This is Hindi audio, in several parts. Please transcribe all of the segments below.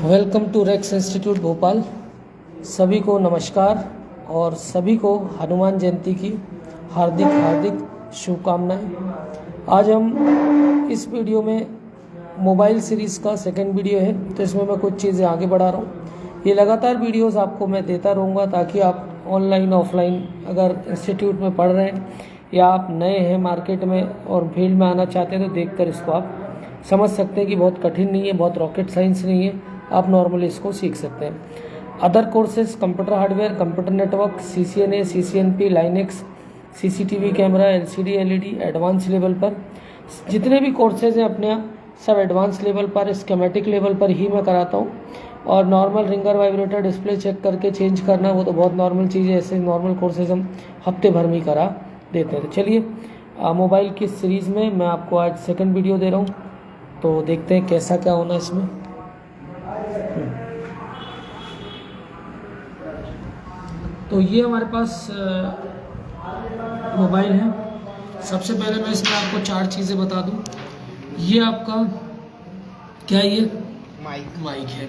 Welcome to Rex institute Bhopal. सभी को नमस्कार और सभी को हनुमान जयंती की हार्दिक हार्दिक शुभकामनाएं। आज हम इस वीडियो में मोबाइल सीरीज़ का सेकंड वीडियो है, तो इसमें मैं कुछ चीज़ें आगे बढ़ा रहा हूँ। ये लगातार वीडियोस आपको मैं देता रहूँगा ताकि आप ऑनलाइन ऑफलाइन अगर इंस्टीट्यूट में पढ़ रहे हैं या आप नए हैं मार्केट में और फील्ड में आना चाहते हैं तो देखकर इसको आप समझ सकते हैं कि बहुत कठिन नहीं है, बहुत रॉकेट साइंस नहीं है, आप नॉर्मली इसको सीख सकते हैं। Other courses computer hardware, computer network, CCNA, CCNP, Linux, CCTV camera, LCD LED advance level पर जितने भी कोर्सेज हैं अपने यहाँ सब एडवांस लेवल पर, स्कीमेटिक लेवल पर ही मैं कराता हूँ। और normal ringer vibrator display check करके चेंज करना वो तो बहुत नॉर्मल चीज़ है, ऐसे नॉर्मल कोर्सेज हम हफ्ते भर में ही करा देते हैं। तो चलिए मोबाइल की सीरीज़ में मैं आपको आज सेकंड वीडियो दे रहा हूँ, तो देखते हैं कैसा क्या होना इसमें। तो ये हमारे पास मोबाइल है। सबसे पहले मैं इसमें आपको 4 चीज़ें बता दूं। ये आपका क्या है, ये माइक है,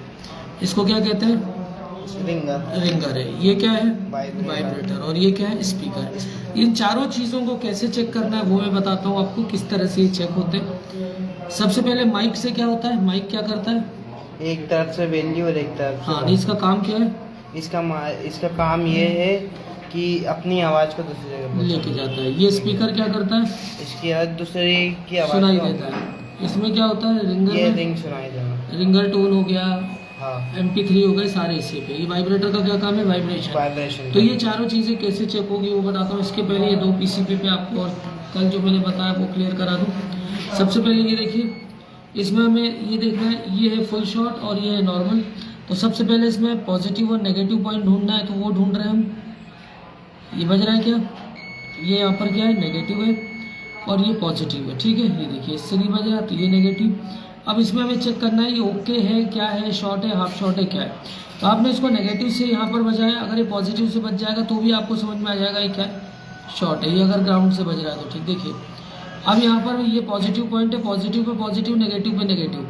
इसको क्या कहते हैं, रिंगर है। ये क्या है, वाइब्रेटर। और ये क्या है, स्पीकर। इन चारों चीज़ों को कैसे चेक करना है वो मैं बताता हूँ आपको, किस तरह से ये चेक होते हैं। सबसे पहले माइक से क्या होता है, माइक क्या करता है, एक तरफ से वैल्यू और एक तरफ से। हाँ, इसका काम क्या है, इसका काम ये है कि अपनी आवाज़ को दूसरी जगह लेके जाता है। ये स्पीकर क्या करता है, इसकी आवाज़ दूसरे की आवाज़ सुनाई देता है। इसमें क्या होता है, रिंगर ये में रिंग सुनाई देना, रिंगर टोन हो गया, हाँ, MP3 हो गए, सारे इसी पे। ये वाइब्रेटर का क्या काम है, वाइब्रेशन। तो ये चारों चीज़ें कैसे चेक होगी वो बताता हूँ। इसके पहले ये 2 PCB पे आपको और कल जो मैंने बताया वो क्लियर करा दूँ। सबसे पहले ये देखिए, इसमें हमें ये देखना है, ये है फुल शॉट और ये है नॉर्मल। तो सबसे पहले इसमें पॉजिटिव और नेगेटिव पॉइंट ढूंढना है, तो वो ढूंढ रहे हैं हम। ये बज रहा है क्या, ये यहाँ पर क्या है, नेगेटिव है और ये पॉजिटिव है, ठीक है। ये देखिए इससे नहीं बज रहा तो ये नेगेटिव। अब इसमें हमें चेक करना है ये ओके है, क्या है, शॉर्ट है, हाफ शॉर्ट है, क्या है। तो आपने इसको नेगेटिव से यहाँ पर बजाया, अगर ये पॉजिटिव से बज जाएगा तो भी आपको समझ में आ जाएगा ये क्या है, शॉर्ट है। ये अगर ग्राउंड से बज रहा है तो ठीक। देखिए अब यहाँ पर ये पॉजिटिव पॉइंट है, पॉजिटिव पे पॉजिटिव, नेगेटिव पे नेगेटिव,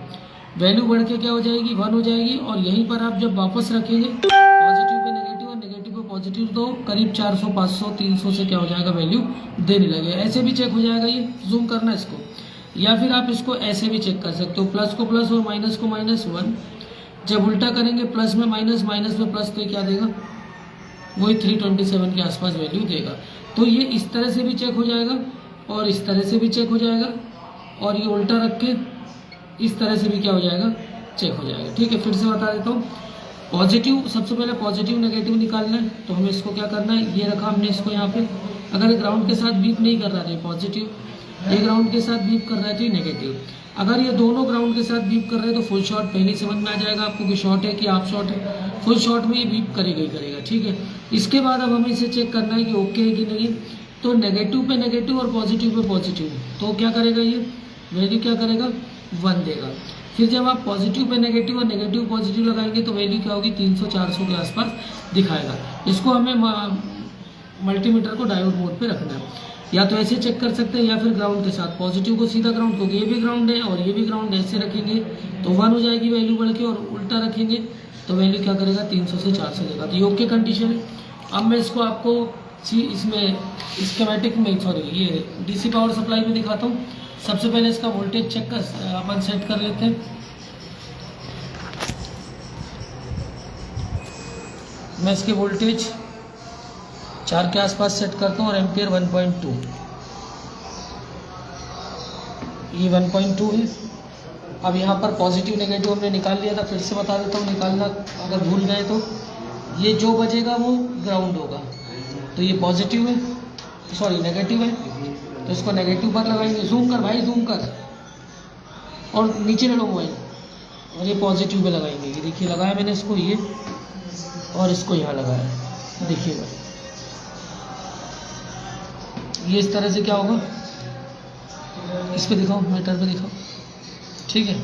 वैल्यू बढ़ के क्या हो जाएगी, 1 हो जाएगी। और यहीं पर आप जब वापस रखेंगे पॉजिटिव पे नेगेटिव और नेगेटिव पे पॉजिटिव, तो करीब 400, 500, 300 से क्या हो जाएगा, वैल्यू देने लगे। ऐसे भी चेक हो जाएगा, ये जूम करना इसको, या फिर आप इसको ऐसे भी चेक कर सकते हो, प्लस को प्लस और माइनस को माइनस 1। जब उल्टा करेंगे प्लस में माइनस, माइनस में प्लस, तो क्या देगा, वही 327 के आसपास वैल्यू देगा। तो ये इस तरह से भी चेक हो जाएगा और इस तरह से भी चेक हो जाएगा, और ये उल्टा रख के इस तरह से भी क्या हो जाएगा, चेक हो जाएगा, ठीक है। फिर से बता देता हूँ। पॉजिटिव, सबसे पहले पॉजिटिव नेगेटिव निकालना है, तो हमें इसको क्या करना है, ये रखा हमने इसको यहाँ पे। अगर ग्राउंड के साथ बीप नहीं कर रहा है पॉजिटिव, ये ग्राउंड के साथ बीप कर रहा है नेगेटिव। अगर ये दोनों ग्राउंड के साथ बीप कर रहे हैं तो फुल शॉट पहले समझ में आ जाएगा आपको कि शॉर्ट है कि हाफ शॉट है। फुल शॉट में ये बीप करेगा ही करेगा, ठीक है। इसके बाद अब हमें इसे चेक करना है कि ओके है कि नहीं। तो नेगेटिव पे नेगेटिव और पॉजिटिव पे पॉजिटिव, तो क्या करेगा, ये वैल्यू क्या करेगा, 1 देगा। फिर जब आप पॉजिटिव पे नेगेटिव और नेगेटिव पॉजिटिव लगाएंगे तो वैल्यू क्या होगी, 300, 400 के आसपास दिखाएगा। इसको हमें मल्टीमीटर को डायोड मोड पे रखना है। या तो ऐसे चेक कर सकते हैं या फिर ग्राउंड के साथ, पॉजिटिव को सीधा ग्राउंड, क्योंकि ये भी ग्राउंड है और ये भी ग्राउंड है, ऐसे रखेंगे तो 1 हो जाएगी वैल्यू बढ़ के, और उल्टा रखेंगे तो वैल्यू क्या करेगा, 300 से 400 देगा। तो ये ओके कंडीशन है। अब मैं इसको आपको इसमें स्कीमेटिक में, सॉरी, ये DC पावर सप्लाई में दिखाता हूँ। सबसे पहले इसका वोल्टेज चेक कर अपन सेट कर लेते हैं। मैं इसकी वोल्टेज 4 के आसपास सेट करता हूँ और एम्पियर 1.2, ये 1.2 है। अब यहाँ पर पॉजिटिव नेगेटिव हमने निकाल लिया था, फिर से बता देता हूँ निकालना अगर भूल गए तो। ये जो बजेगा वो ग्राउंड होगा, तो ये पॉजिटिव है, सॉरी नेगेटिव है, तो इसको नेगेटिव पर लगाएंगे। जूम कर भाई, जूम कर, और नीचे ले लो मोबाइल, और ये पॉजिटिव पे लगाएंगे। ये देखिए लगाया मैंने इसको, ये और इसको यहाँ लगाया, देखिएगा ये इस तरह से क्या होगा, इस पे दिखाओ, मीटर पे दिखाओ, ठीक है।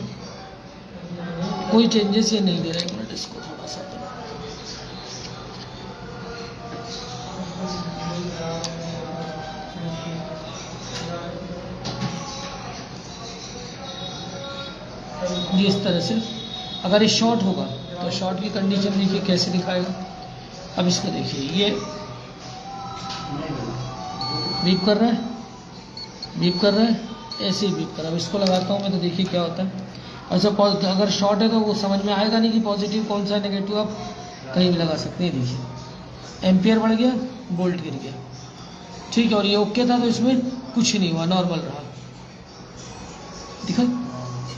कोई चेंजेस ये नहीं दे रहा है, 1 मिनट इसको थोड़ा सा, ये इस तरह से अगर ये शॉर्ट होगा तो शॉर्ट की कंडीशन देखिए कैसे दिखाएगा। अब इसको देखिए, ये बीप कर रहा है, बीप कर रहा है, ऐसे ही बीप कर रहा है। अब इसको लगाता हूँ मैं तो देखिए क्या होता है। अच्छा, अगर शॉर्ट है तो वो समझ में आएगा नहीं कि पॉजिटिव कौन सा है नेगेटिव, आप कहीं भी लगा सकते हैं। देखिए एम्पियर बढ़ गया, वोल्ट गिर गया, ठीक है। और ये ओके था तो इसमें कुछ नहीं हुआ, नॉर्मल रहा। दिखा,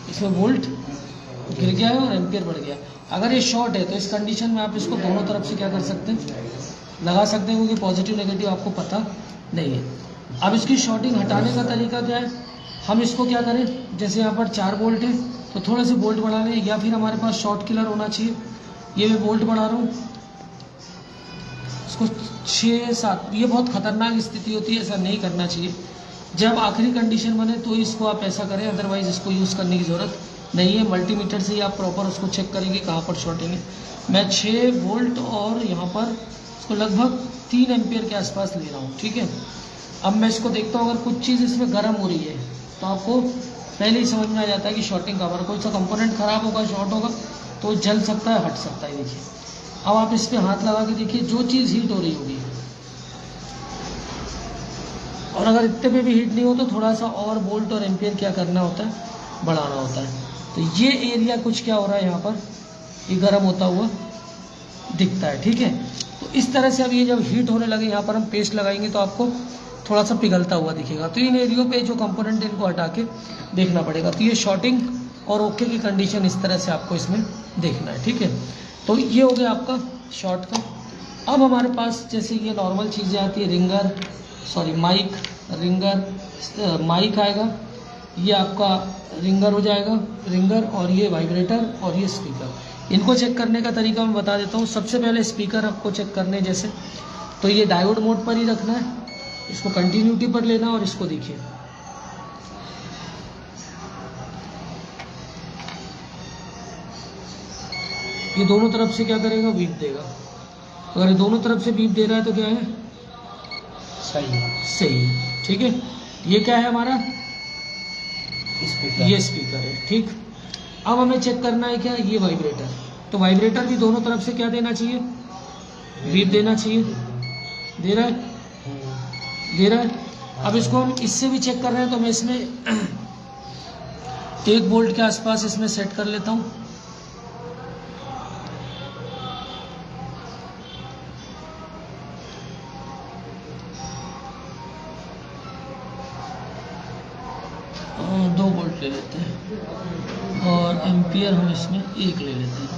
इसमें वोल्ट गिर गया है और एम्पियर बढ़ गया। अगर ये शॉर्ट है तो इस कंडीशन में आप इसको दोनों तरफ से क्या कर सकते हैं, लगा सकते हैं, क्योंकि पॉजिटिव नेगेटिव आपको पता नहीं है। अब इसकी शॉर्टिंग हटाने का तरीका क्या है, हम इसको क्या करें, जैसे यहाँ पर 4 वोल्ट है तो थोड़े से वोल्ट बढ़ा लें, या फिर हमारे पास शॉर्ट किलर होना चाहिए। ये मैं वोल्ट बढ़ा रहा हूँ, इसको 6-7। ये बहुत खतरनाक स्थिति होती है, ऐसा नहीं करना चाहिए। जब आखिरी कंडीशन बने तो इसको आप ऐसा करें, अदरवाइज इसको यूज़ करने की ज़रूरत नहीं है। मल्टीमीटर से ही आप प्रॉपर उसको चेक करेंगे कहाँ पर शॉर्टिंग है। मैं 6 वोल्ट और यहाँ पर इसको लगभग 3 एम्पियर के आसपास ले रहा हूँ, ठीक है। अब मैं इसको देखता हूँ, अगर कुछ चीज़ इसमें गर्म हो रही है तो आपको पहले ही समझ में आ जाता है कि शॉर्टिंग कवर, कोई सा कंपोनेंट ख़राब होगा, शॉर्ट होगा तो जल सकता है, हट सकता है। देखिए अब आप इस पर हाथ लगा के देखिए, जो चीज़ हीट हो रही होगी, और अगर इतने पे भी हीट नहीं हो तो थोड़ा सा और वोल्ट और एम्पियर क्या करना होता है, बढ़ाना होता है। तो ये एरिया कुछ क्या हो रहा है, यहाँ पर ये गर्म होता हुआ दिखता है, ठीक है। तो इस तरह से अब ये जब हीट होने लगे, यहाँ पर हम पेस्ट लगाएंगे तो आपको थोड़ा सा पिघलता हुआ दिखेगा। तो इन एरियो पे जो कंपोनेंट है इनको हटा के देखना पड़ेगा। तो ये शॉर्टिंग और ओके की कंडीशन इस तरह से आपको इसमें देखना है, ठीक है। तो ये हो गया आपका शॉर्ट का। अब हमारे पास जैसे ये नॉर्मल चीज़ें आती है, माइक, रिंगर, माइक आएगा, ये आपका रिंगर हो जाएगा, रिंगर, और ये वाइब्रेटर और ये स्पीकर। इनको चेक करने का तरीका मैं बता देता हूँ। सबसे पहले स्पीकर आपको चेक करने जैसे, तो ये डायोड मोड पर ही रखना है, इसको कंटिन्यूटी पर लेना, और इसको देखिए ये दोनों तरफ से क्या करेगा, बीप देगा। अगर ये दोनों तरफ से बीप दे रहा है तो क्या है, सही है, ठीक है। ये क्या है हमारा, स्पीकर, ये स्पीकर है, ठीक। अब हमें चेक करना है क्या, ये वाइब्रेटर। तो वाइब्रेटर भी दोनों तरफ से क्या देना चाहिए, बीप देना चाहिए। दे रहा है, दे रहा है। अब इसको हम इससे भी चेक कर रहे हैं, तो मैं इसमें 1 वोल्ट के आसपास इसमें सेट कर लेता हूँ। और 2 वोल्ट ले लेते हैं, और एम्पियर हम इसमें 1 ले लेते हैं,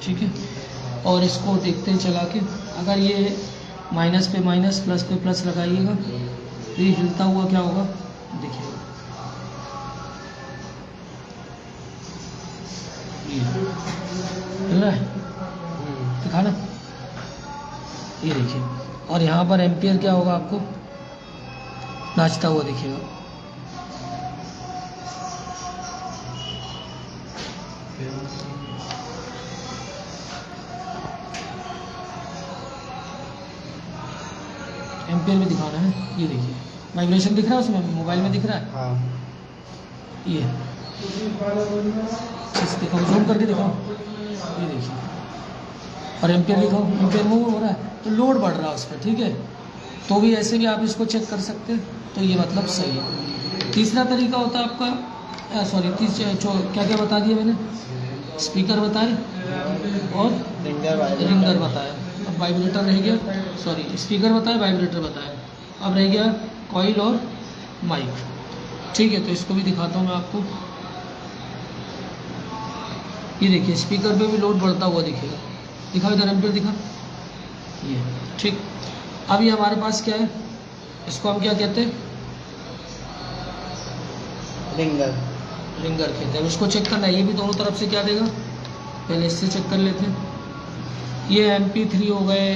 ठीक है। और इसको देखते हैं चला के, अगर ये माइनस पे माइनस, प्लस पे प्लस लगाइएगा तो ये हिलता हुआ क्या होगा, देखिएगा हिल रहा है, दिखा ना, ये देखिए। और यहाँ पर एम्पियर क्या होगा, आपको नाचता हुआ दिखेगा। एम्पियर में दिखाना है, ये देखिए वाइब्रेशन दिख रहा है उसमें, मोबाइल में दिख रहा है। हाँ। ये दिखाओ, जूम करके दिखाओ, ये देखिए। और एम्पियर दिखाओ, एम्पियर मूव हो रहा है तो लोड बढ़ रहा है उस पर, ठीक है। तो भी ऐसे भी आप इसको चेक कर सकते हैं, तो ये मतलब सही है। तीसरा तरीका होता है आपका, क्या क्या बता दिया मैंने, स्पीकर बताए और रिंगर बताया। अब वाइब्रेटर रह गया, स्पीकर बताया, वाइब्रेटर बताया, अब रह गया कॉइल और माइक, ठीक है। तो इसको भी दिखाता हूँ मैं आपको, ये देखिए स्पीकर पे भी लोड बढ़ता हुआ दिखेगा, दिखा इधर एम्पियर दिखा, ये ठीक। अब ये हमारे पास क्या है, इसको हम क्या कहते हैं, रिंगर कहते हैं। इसको चेक करना है, ये भी दोनों तरफ से क्या देगा, पहले इससे चेक कर लेते हैं। ये MP3 हो गए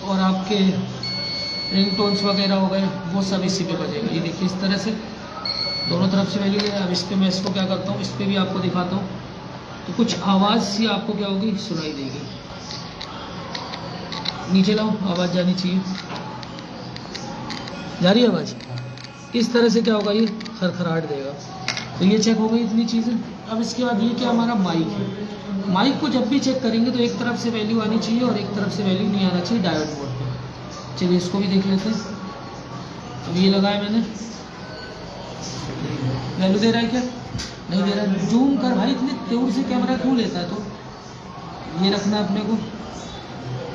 और आपके रिंगटोन्स वगैरह हो गए, वो सब इसी पे बजेगा। ये देखिए इस तरह से दोनों तरफ से वैल्यू है। अब इस पर मैं इसको क्या करता हूँ, इस पर भी आपको दिखाता हूँ, तो कुछ आवाज़ सी आपको क्या होगी, सुनाई देगी। नीचे लाओ, आवाज़ जानी चाहिए, जा रही है आवाज़, इस तरह से क्या होगा, ये खरखराहट देगा। तो ये चेक हो गई इतनी चीज़ें। अब इसके बाद ये क्या हमारा माइक है। माइक को जब भी चेक करेंगे तो एक तरफ से वैल्यू आनी चाहिए और एक तरफ से वैल्यू नहीं आना चाहिए डायोड मोड पे। चलिए इसको भी देख लेते हैं। अब ये लगाया मैंने, वैल्यू दे रहा है क्या, नहीं दे रहा है। जूम कर भाई, इतने दूर से कैमरा क्यों लेता है। तो ये रखना है अपने को,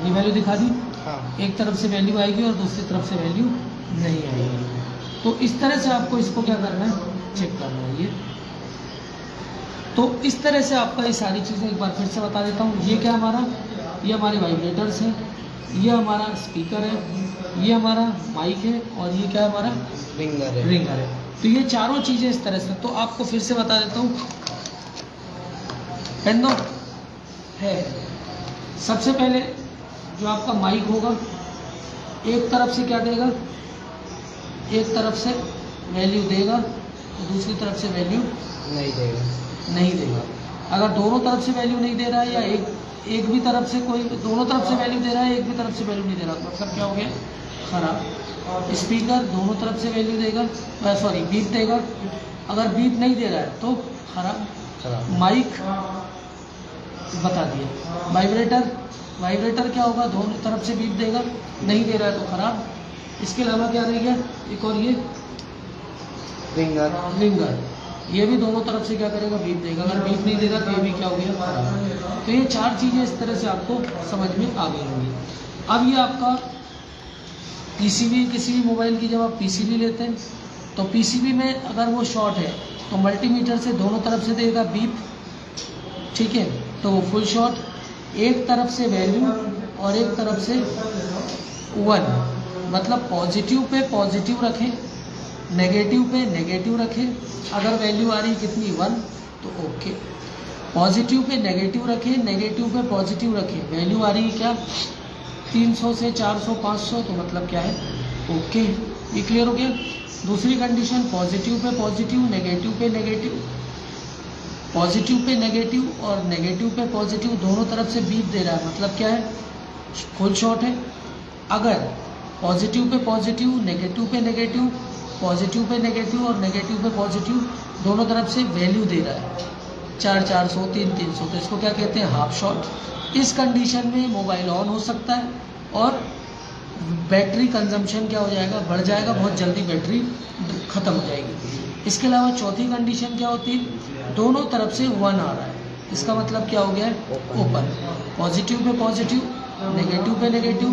ये वैल्यू दिखा दी। हाँ। एक तरफ से वैल्यू आएगी और दूसरी तरफ से वैल्यू नहीं आएगी। तो इस तरह से आपको इसको क्या करना है, चेक करना है ये। तो इस तरह से आपका ये सारी चीज़ें एक बार फिर से बता देता हूँ। ये क्या हमारा, ये हमारे वाइब्रेटर्स हैं, ये हमारा स्पीकर है, ये हमारा माइक है और ये क्या है हमारा रिंगर है। तो ये चारों चीज़ें इस तरह से। तो आपको फिर से बता देता हूँ, पेन दो है। सबसे पहले जो आपका माइक होगा, एक तरफ से क्या देगा, एक तरफ से वैल्यू देगा तो दूसरी तरफ से वैल्यू नहीं देगा। अगर दोनों तरफ से वैल्यू नहीं दे रहा है या एक भी तरफ से, कोई दोनों तरफ से वैल्यू दे रहा है, एक भी तरफ से वैल्यू नहीं दे रहा, मतलब क्या हो गया, खराब। स्पीकर दोनों तरफ से वैल्यू देगा, बीप देगा। अगर बीप नहीं दे रहा है तो खराब। माइक बता दिया। वाइब्रेटर क्या होगा, दोनों तरफ से बीप देगा, नहीं दे रहा है तो खराब। इसके अलावा क्या रह गया, एक और ये रिंगर, ये भी दोनों तरफ से क्या करेगा, बीप देगा। अगर बीप नहीं देगा तो ये भी क्या हो गया, खराब। तो ये चार चीज़ें इस तरह से आपको समझ में आ गई होंगी। अब ये आपका पीसीबी, किसी भी मोबाइल की जब आप पीसीबी लेते हैं तो पीसीबी में अगर वो शॉर्ट है तो मल्टीमीटर से दोनों तरफ से देगा बीप, ठीक है, तो वो फुल शॉर्ट। एक तरफ से वैल्यू और एक तरफ से 1, मतलब पॉजिटिव पे पॉजिटिव रखें, नेगेटिव पे नेगेटिव रखें। अगर वैल्यू आ रही कितनी 1 तो ओके। पॉजिटिव पे नेगेटिव रखें, नेगेटिव पे पॉजिटिव रखें। वैल्यू आ रही है क्या, 300 से 400 500, तो मतलब क्या है, ओके। ये क्लियर हो गया। दूसरी condition, positive pay positive, negative पे नेगेटिव, पॉजिटिव पे नेगेटिव और नेगेटिव पे पॉजिटिव, दोनों तरफ से बीप दे रहा है, मतलब क्या है, फुल शॉर्ट है। अगर पॉजिटिव पे पॉजिटिव, नेगेटिव पे नेगेटिव, पॉजिटिव पे नेगेटिव और नेगेटिव पे पॉजिटिव, दोनों तरफ से वैल्यू दे रहा है, 400 300, तो इसको क्या कहते हैं, हाफ शॉर्ट। इस कंडीशन में मोबाइल ऑन हो सकता है और बैटरी कंजम्पशन क्या हो जाएगा, बढ़ जाएगा, बहुत जल्दी बैटरी ख़त्म हो जाएगी। इसके अलावा चौथी कंडीशन क्या होती है, दोनों तरफ से 1 आ रहा है, इसका मतलब क्या हो गया है, open. Positive pay positive, negative पे negative,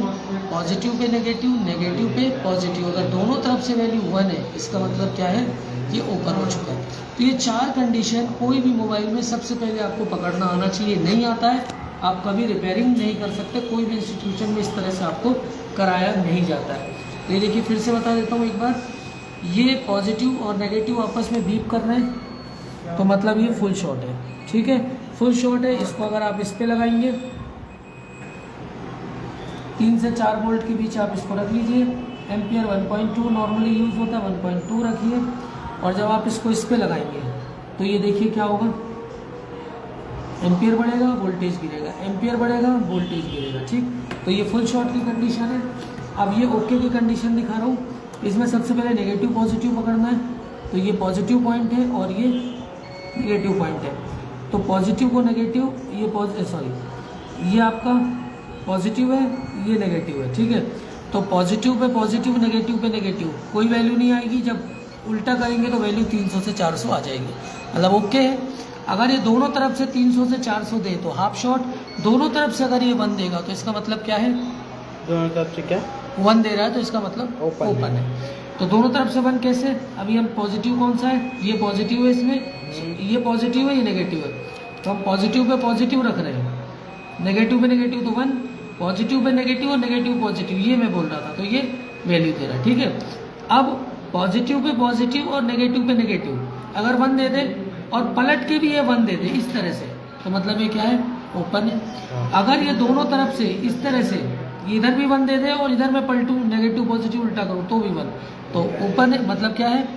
positive pay negative, negative पे पॉजिटिव, अगर दोनों तरफ से वैल्यू 1 है, इसका मतलब क्या है, ये ओपन हो चुका है। तो ये चार कंडीशन कोई भी मोबाइल में सबसे पहले आपको पकड़ना आना चाहिए। नहीं आता है, आप कभी रिपेयरिंग नहीं कर सकते, कोई भी इंस्टीट्यूशन में इस तरह से आपको कराया नहीं जाता है। तो ये देखिए, फिर से बता देता हूँ एक बार, ये पॉजिटिव और नेगेटिव आपस में बीप कर रहे हैं, तो मतलब ये फुल शॉर्ट है, ठीक है, फुल शॉर्ट है। इसको अगर आप इस पे लगाएंगे 3 से 4 वोल्ट के बीच, आप इसको रख लीजिए। एम्पियर 1.2 नॉर्मली यूज़ होता है, 1.2 रखिए। और जब आप इसको इस पे लगाएंगे तो ये देखिए क्या होगा, एम्पियर बढ़ेगा, वोल्टेज गिरेगा, एम्पियर बढ़ेगा, वोल्टेज गिरेगा, ठीक। तो ये फुल शॉर्ट की कंडीशन है। अब ये ओके की कंडीशन दिखा रहा हूँ। इसमें सबसे पहले नेगेटिव पॉजिटिव पकड़ना है, तो ये पॉजिटिव पॉइंट है और ये नेगेटिव पॉइंट है। तो पॉजिटिव को नेगेटिव, ये आपका पॉजिटिव है, ये नेगेटिव है, ठीक है। तो पॉजिटिव पे पॉजिटिव, नेगेटिव पे नेगेटिव, कोई वैल्यू नहीं आएगी। जब उल्टा करेंगे तो वैल्यू 300 से 400 आ जाएगी, मतलब ओके है। अगर ये दोनों तरफ से 300 से 400 दे तो हाफ शॉर्ट, दोनों तरफ से अगर ये 1 देगा तो इसका मतलब क्या है, दोनों तरफ से क्या 1 दे रहा है तो इसका मतलब ओपन है। तो दोनों तरफ से 1 कैसे, अभी हम पॉजिटिव कौन सा है, ये पॉजिटिव है, इसमें ये पॉजिटिव है, ये नेगेटिव है, तो हम पॉजिटिव पे पॉजिटिव रख रहे हैं, नेगेटिव पे नेगेटिव, तो 1, पॉजिटिव पे नेगेटिव और नेगेटिव पॉजिटिव, ये मैं बोल रहा था, तो ये वैल्यू दे रहा है, ठीक है। अब पॉजिटिव पे पॉजिटिव और नेगेटिव पे नेगेटिव अगर 1 दे दे और पलट के भी ये 1 दे दे इस तरह से, तो मतलब ये क्या है, ओपन है। अगर ये दोनों तरफ से इस तरह से इधर भी 1 दे दे और इधर मैं पलटूं, नेगेटिव पॉजिटिव उल्टा करूँ तो भी 1, तो ओपन है, मतलब क्या है,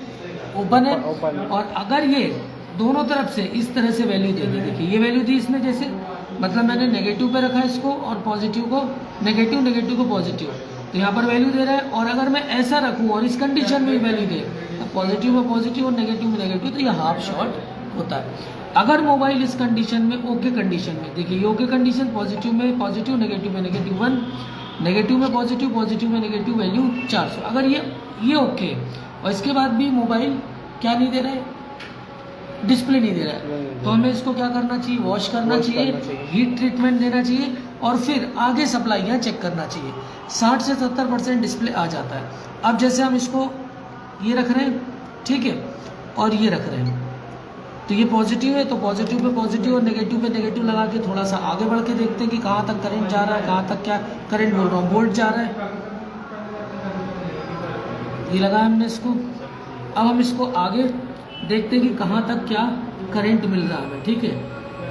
ओपन है। और अगर ये दोनों तरफ से इस तरह से वैल्यू दे दी, देखिए ये वैल्यू दी इसने, जैसे मतलब मैंने नेगेटिव पे रखा है इसको और पॉजिटिव को नेगेटिव, नेगेटिव को पॉजिटिव, तो यहाँ पर वैल्यू दे रहा है। और अगर मैं ऐसा रखूँ और इस कंडीशन में वैल्यू दे, पॉजिटिव में पॉजिटिव और नेगेटिव में नेगेटिव, तो ये हाफ शॉट होता है। अगर मोबाइल इस कंडीशन में ओके कंडीशन में, देखिए ये ओके कंडीशन, पॉजिटिव में पॉजिटिव, नेगेटिव में नेगेटिव 1, नेगेटिव में पॉजिटिव, पॉजिटिव में नेगेटिव, वैल्यू 400। अगर ये ओके और इसके बाद भी मोबाइल क्या नहीं दे रहा है, डिस्प्ले नहीं दे रहा है, तो हमें इसको क्या करना चाहिए, वॉश करना चाहिए, हीट ट्रीटमेंट देना चाहिए और फिर आगे सप्लाइयाँ चेक करना चाहिए। 60 से 70% डिस्प्ले आ जाता है। अब जैसे हम इसको ये रख रहे हैं, ठीक है, और ये रख रहे हैं, तो ये पॉजिटिव है, तो पॉजिटिव पे पॉजिटिव और नेगेटिव पे नेगेटिव लगा के थोड़ा सा आगे बढ़ के देखते हैं कि कहाँ तक करंट जा रहा है, कहाँ तक क्या करंट बोल रहा हूँ, वोल्ट जा रहा है। ये लगाया हमने इसको। अब हम इसको आगे देखते हैं कि कहाँ तक क्या करंट मिल रहा है हमें, ठीक है,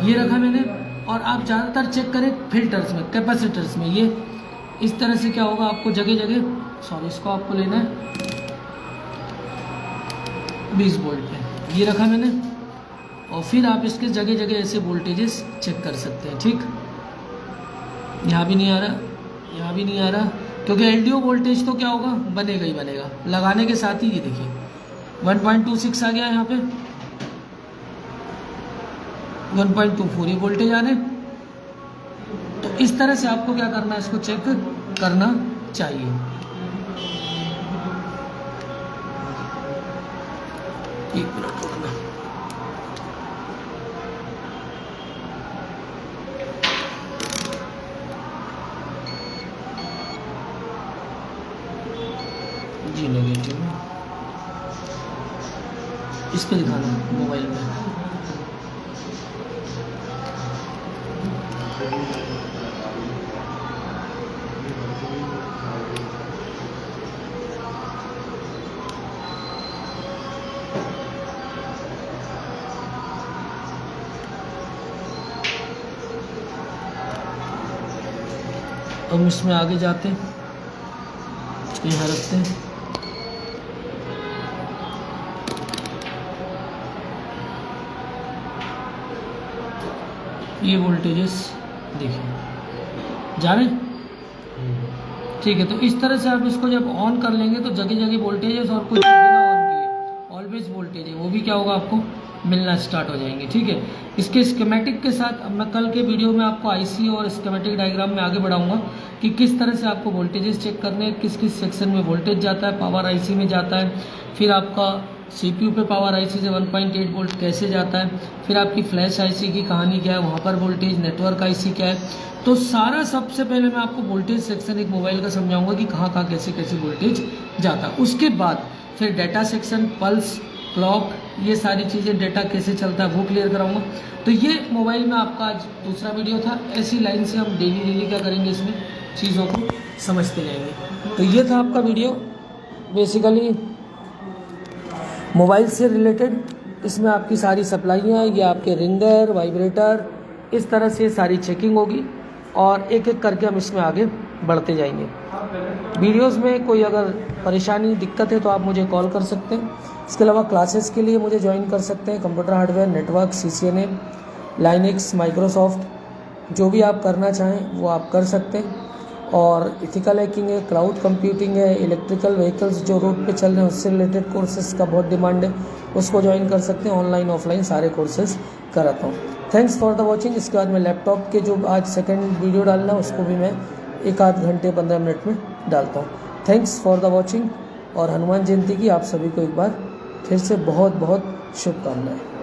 ये रखा मैंने। और आप ज़्यादातर चेक करें फिल्टर्स में, कैपेसिटर्स में, ये इस तरह से क्या होगा, आपको जगह जगह, सॉरी, इसको आपको लेना है 20 वोल्ट पे, ये रखा मैंने। और फिर आप इसके जगह जगह ऐसे वोल्टेजेस चेक कर सकते हैं, ठीक। यहाँ भी नहीं आ रहा, यहाँ भी नहीं आ रहा, क्योंकि एलडीओ वोल्टेज तो क्या होगा, बनेगा ही बनेगा, लगाने के साथ ही। ये देखिए 1.26 आ गया, यहाँ पे 1.24 ये वोल्टेज आ रहे हैं। तो इस तरह से आपको क्या करना है, इसको चेक करना चाहिए। एक मिनट रुकना। जी नेगेटिव इस पे दिखाना मोबाइल में। हम इसमें आगे जाते हैं, यहाँ रखते हैं, ये वोल्टेजेस देखिए जा रहे हैं, ठीक है। तो इस तरह से आप इसको जब ऑन कर लेंगे तो जगह जगह वोल्टेजेस और कुछ बिना ऑन किए ऑलवेज वोल्टेज है वो भी क्या होगा, आपको मिलना स्टार्ट हो जाएंगे, ठीक है। इसके स्कीमेटिक के साथ अब मैं कल के वीडियो में आपको आईसी और स्कीमेटिक डायग्राम में आगे बढ़ाऊंगा कि किस तरह से आपको वोल्टेजेस चेक करने हैं, किस किस सेक्शन में वोल्टेज जाता है, पावर आईसी में जाता है, फिर आपका सीपीयू पे पावर आईसी से 1.8 वोल्ट कैसे जाता है, फिर आपकी फ्लैश आईसी की कहानी क्या है, वहाँ पर वोल्टेज, नेटवर्क आईसी क्या है। तो सारा सबसे पहले मैं आपको वोल्टेज सेक्शन एक मोबाइल का समझाऊंगा कि कहाँ कहाँ कैसे कैसे वोल्टेज जाता है। उसके बाद फिर डाटा सेक्शन, पल्स, क्लॉक, ये सारी चीज़ें, डाटा कैसे चलता है वो क्लियर कराऊंगा। तो ये मोबाइल में आपका आज दूसरा वीडियो था। ऐसी लाइन से हम डेली क्या करेंगे, इसमें चीज़ों को समझते जाएंगे। तो ये था आपका वीडियो बेसिकली मोबाइल से रिलेटेड। इसमें आपकी सारी सप्लाइयाँ, ये आपके रिंगर, वाइब्रेटर, इस तरह से सारी चेकिंग होगी और एक एक करके हम इसमें आगे बढ़ते जाएंगे। वीडियोस में कोई अगर परेशानी, दिक्कत है तो आप मुझे कॉल कर सकते हैं। इसके अलावा क्लासेस के लिए मुझे ज्वाइन कर सकते हैं। Computer hardware, network, CCNA, Linux, Microsoft, जो भी आप करना चाहें वो आप कर सकते हैं। और इथिकल हैकिंग है, क्लाउड कंप्यूटिंग है, इलेक्ट्रिकल व्हीकल्स जो रोड पे चल रहे हैं उससे रिलेटेड कोर्सेज का बहुत डिमांड है, उसको ज्वाइन कर सकते हैं। ऑनलाइन ऑफलाइन सारे कोर्सेज कराता हूँ। Thanks for the watching. इसके बाद मैं लैपटॉप के जो आज सेकंड वीडियो डालना है उसको भी मैं 1-8 घंटे 15 मिनट में डालता हूँ। थैंक्स फॉर द वॉचिंग और हनुमान जयंती की आप सभी को एक बार फिर से बहुत बहुत शुभकामनाएं।